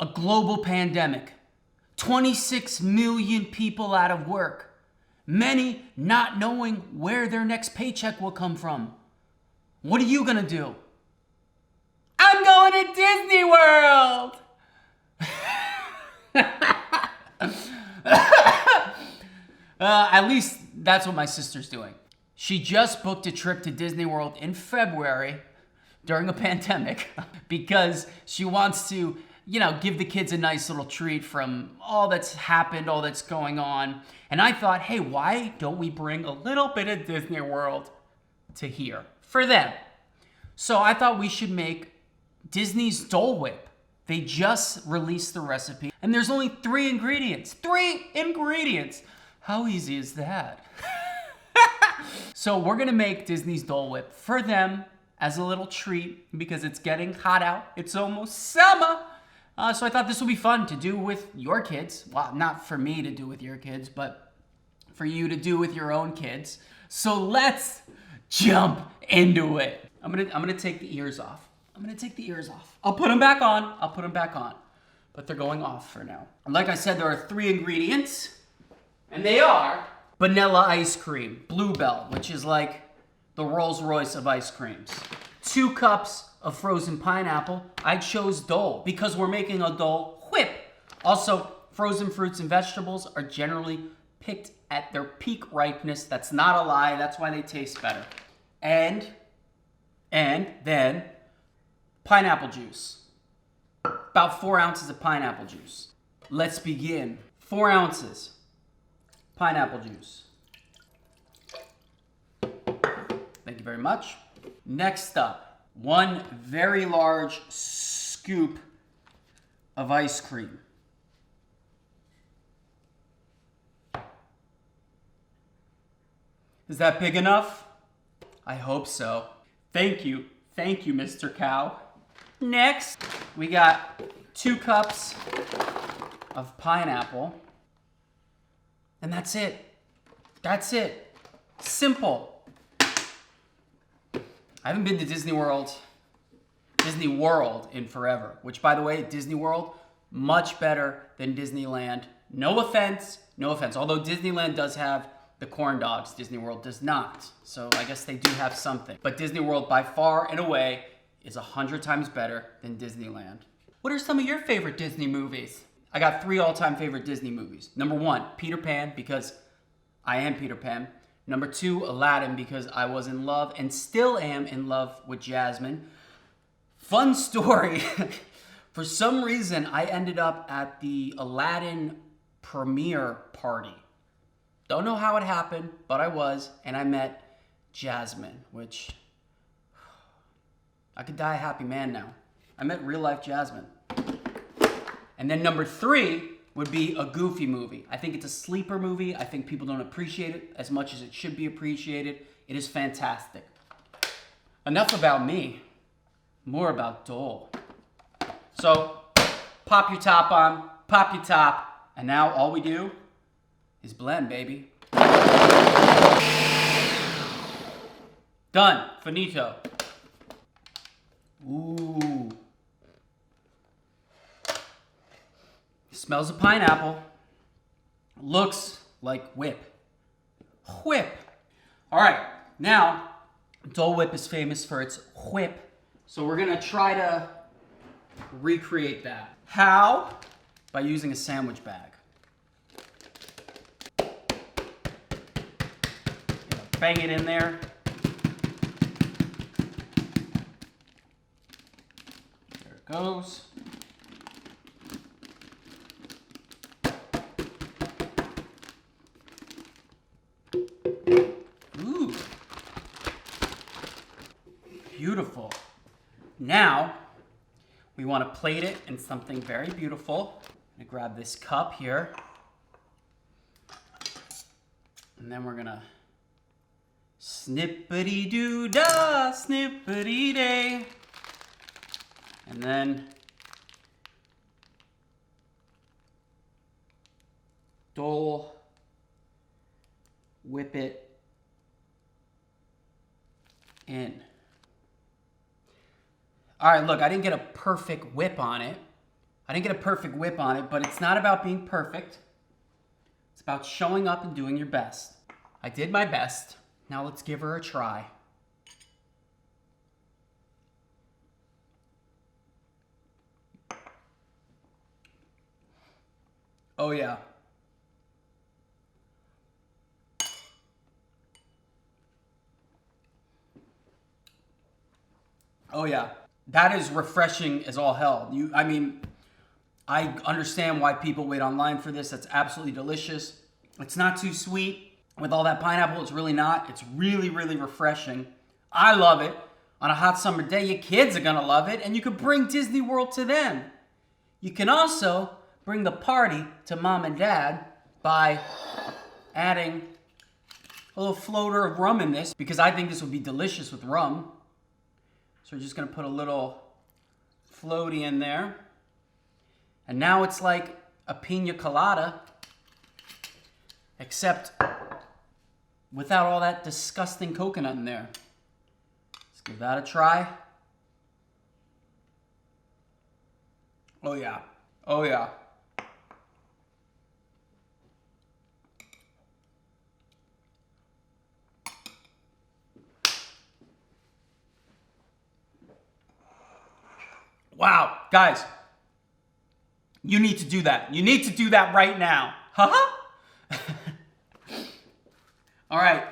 a global pandemic, 26 million people out of work, many not knowing where their next paycheck will come from. What are you gonna do? I'm going to Disney World! At least that's what my sister's doing. She just booked a trip to Disney World in February during a pandemic because she wants to, give the kids a nice little treat from all that's happened, all that's going on. And I thought, hey, why don't we bring a little bit of Disney World to here for them? So I thought we should make Disney's Dole Whip. They just released the recipe, and there's only 3 ingredients. 3 ingredients! How easy is that? So we're gonna make Disney's Dole Whip for them as a little treat because it's getting hot out. It's almost summer. So I thought this would be fun to do with your kids. Well, not for me to do with your kids, but for you to do with your own kids. So let's jump into it. I'm gonna take the ears off. I'll put them back on. But they're going off for now. And like I said, there are 3 ingredients, and they are vanilla ice cream, Bluebell, which is like the Rolls Royce of ice creams. 2 cups of frozen pineapple. I chose Dole because we're making a Dole Whip. Also, frozen fruits and vegetables are generally picked at their peak ripeness. That's not a lie. That's why they taste better. And then pineapple juice. About 4 ounces of pineapple juice. Let's begin. 4 ounces pineapple juice. Thank you very much. Next up, 1 very large scoop of ice cream. Is that big enough? I hope so. Thank you, Mr. Cow. Next, we got 2 cups of pineapple. And that's it. Simple. I haven't been to Disney World in forever. Which, by the way, Disney World, much better than Disneyland. No offense. Although Disneyland does have the corn dogs, Disney World does not. So I guess they do have something. But Disney World, by far and away, is 100 times better than Disneyland. What are some of your favorite Disney movies? I got 3 all-time favorite Disney movies. Number 1, Peter Pan, because I am Peter Pan. Number 2, Aladdin, because I was in love and still am in love with Jasmine. Fun story. For some reason, I ended up at the Aladdin premiere party. Don't know how it happened, but I was, and I met Jasmine, which I could die a happy man now. I met real-life Jasmine. And then number 3 would be a Goofy movie. I think it's a sleeper movie. I think people don't appreciate it as much as it should be appreciated. It is fantastic. Enough about me. More about Dole. So, pop your top on, and now all we do is blend, baby. Done. Finito. Ooh. Smells of pineapple. Looks like whip. All right, now Dole Whip is famous for its whip, so we're gonna try to recreate that. How? By using a sandwich bag. Bang it in there. There it goes. Ooh. Beautiful. Now, we want to plate it in something very beautiful. I'm going to grab this cup here. And then we're going to snippity-doo-dah, snippity-day. And then Dole Whip it in. All right, look, I didn't get a perfect whip on it, I didn't get a perfect whip on it, but it's not about being perfect. It's about showing up and doing your best. I did my best. Now let's give her a try. Oh yeah. Oh yeah. That is refreshing as all hell. I mean, I understand why people wait online for this. That's absolutely delicious. It's not too sweet. With all that pineapple, it's really not. It's really, really refreshing. I love it. On a hot summer day, your kids are gonna love it, and you can bring Disney World to them. You can also bring the party to mom and dad by adding a little floater of rum in this, because I think this would be delicious with rum. So we're just gonna put a little floaty in there. And now it's like a pina colada, except without all that disgusting coconut in there. Let's give that a try. Oh yeah. Oh yeah. Wow, guys, you need to do that. You need to do that right now. Haha. All right,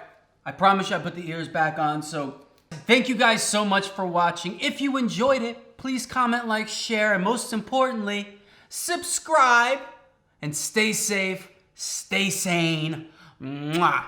I promise you I put the ears back on. So thank you guys so much for watching. If you enjoyed it, please comment, like, share, and most importantly, subscribe. And stay safe, stay sane. Mwah.